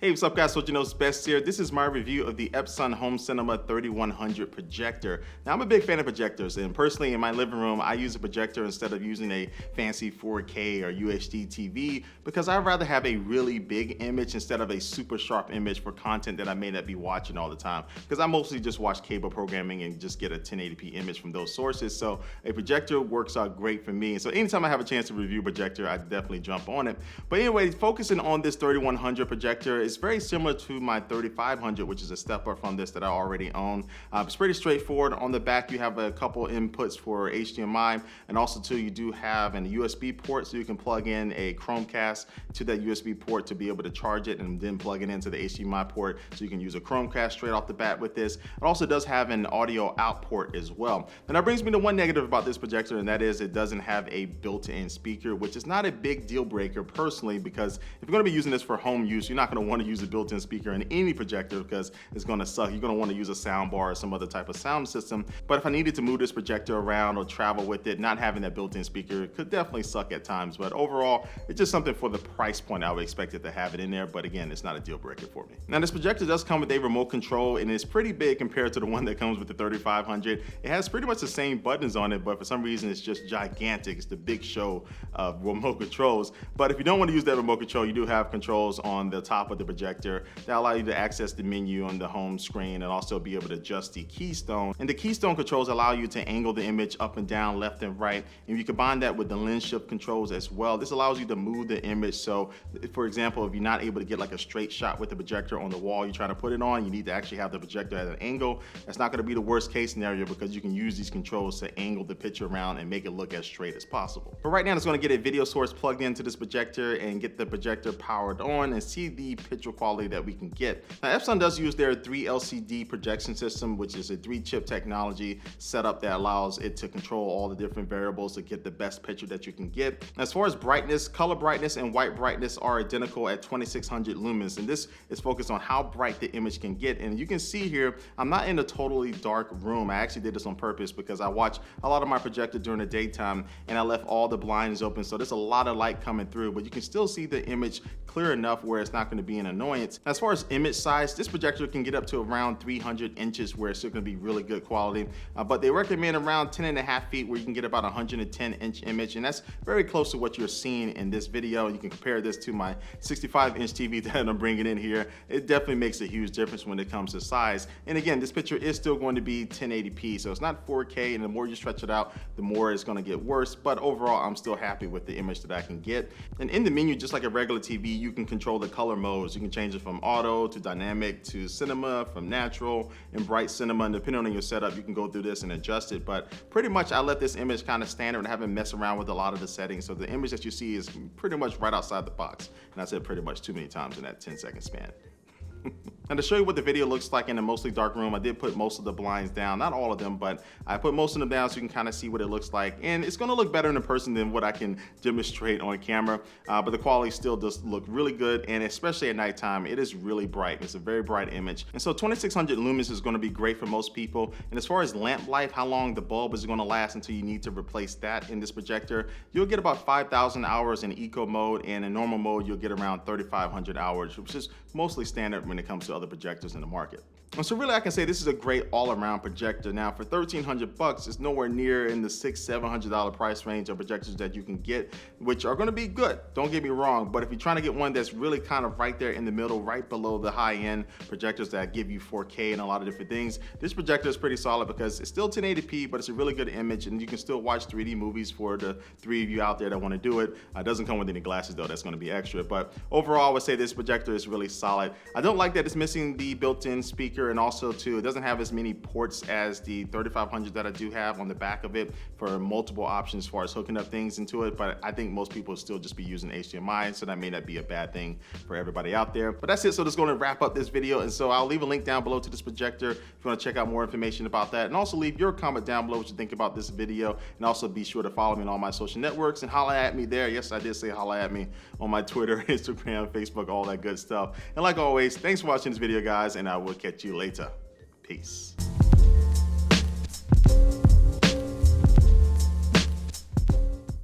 Hey, what's up guys, so you know's best here. This is my review of the Epson Home Cinema 3100 projector. Now I'm a big fan of projectors, and personally in my living room I use a projector instead of using a fancy 4K or UHD TV because I'd rather have a really big image instead of a super sharp image for content that I may not be watching all the time, because I mostly just watch cable programming and just get a 1080p image from those sources. So a projector works out great for me. So anytime I have a chance to review a projector, I definitely jump on it. But anyway, focusing on this 3100 projector, it's very similar to my 3500, which is a step up from this that I already own. It's pretty straightforward. On the back you have a couple inputs for HDMI, and also too you do have an USB port, so you can plug in a Chromecast to that USB port to be able to charge it and then plug it into the HDMI port, so you can use a Chromecast straight off the bat with this. It also does have an audio out port as well. And that brings me to one negative about this projector, and that is it doesn't have a built-in speaker, which is not a big deal breaker personally, because if you're going to be using this for home use, you're not going to want to use a built-in speaker in any projector because it's going to suck. You're going to want to use a sound bar or some other type of sound system. But if I needed to move this projector around or travel with it, not having that built-in speaker could definitely suck at times. But overall, it's just something for the price point I would expect it to have it in there. But again, it's not a deal breaker for me. Now this projector does come with a remote control, and it's pretty big compared to the one that comes with the 3500. It has pretty much the same buttons on it, but for some reason it's just gigantic. It's the big show of remote controls. But if you don't want to use that remote control, you do have controls on the top of the projector that allow you to access the menu on the home screen and also be able to adjust the keystone. And the keystone controls allow you to angle the image up and down, left and right. And you combine that with the lens shift controls as well. This allows you to move the image. So for example, if you're not able to get like a straight shot with the projector on the wall you're trying to put it on, you need to actually have the projector at an angle. That's not going to be the worst case scenario because you can use these controls to angle the picture around and make it look as straight as possible. But right now it's going to get a video source plugged into this projector and get the projector powered on and see the picture quality that we can get. Now Epson does use their 3 LCD projection system, which is a 3-chip technology setup that allows it to control all the different variables to get the best picture that you can get. As far as brightness, color brightness and white brightness are identical at 2600 lumens, and this is focused on how bright the image can get. And you can see here, I'm not in a totally dark room. I actually did this on purpose because I watch a lot of my projector during the daytime and I left all the blinds open, so there's a lot of light coming through, but you can still see the image clear enough where it's not going to be an annoyance. As far as image size, this projector can get up to around 300 inches where it's still going to be really good quality, but they recommend around 10.5 feet where you can get about 110-inch image, and that's very close to what you're seeing in this video. You can compare this to my 65-inch TV that I'm bringing in here. It definitely makes a huge difference when it comes to size. And again, this picture is still going to be 1080p, so it's not 4K, and the more you stretch it out, the more it's going to get worse. But overall, I'm still happy with the image that I can get. And in the menu, just like a regular TV, you can control the color modes. You can change it from auto to dynamic to cinema, from natural and bright cinema, and depending on your setup, you can go through this and adjust it. But pretty much I let this image kind of standard and haven't messed around with a lot of the settings, so the image that you see is pretty much right outside the box. And I said pretty much too many times in that 10-second span. And to show you what the video looks like in a mostly dark room, I did put most of the blinds down, not all of them, but I put most of them down so you can kind of see what it looks like. And it's going to look better in person than what I can demonstrate on camera, but the quality still does look really good, and especially at nighttime, it is really bright. It's a very bright image. And so 2600 lumens is going to be great for most people. And as far as lamp life, how long the bulb is going to last until you need to replace that in this projector, you'll get about 5,000 hours in eco mode, and in normal mode, you'll get around 3,500 hours, which is mostly standard when it comes to other projectors in the market. And so really I can say this is a great all-around projector. Now for $1,300, it's nowhere near in the $600–700 price range of projectors that you can get, which are going to be good, don't get me wrong. But if you're trying to get one that's really kind of right there in the middle, right below the high-end projectors that give you 4K and a lot of different things, this projector is pretty solid because it's still 1080p, but it's a really good image, and you can still watch 3D movies for the 3 of you out there that want to do it. It doesn't come with any glasses though, that's going to be extra. But overall, I would say this projector is really solid. I don't like that it's missing the built-in speaker, and also too, it doesn't have as many ports as the 3500 that I do have on the back of it for multiple options as far as hooking up things into it. But I think most people will still just be using HDMI, so that may not be a bad thing for everybody out there. But that's it, so that's going to wrap up this video. And so I'll leave a link down below to this projector if you want to check out more information about that, and also leave your comment down below what you think about this video. And also be sure to follow me on all my social networks and holla at me there. Yes, I did say holla at me on my Twitter, Instagram, Facebook, all that good stuff. And like always, thanks for watching this video guys, and I will catch you later. Peace.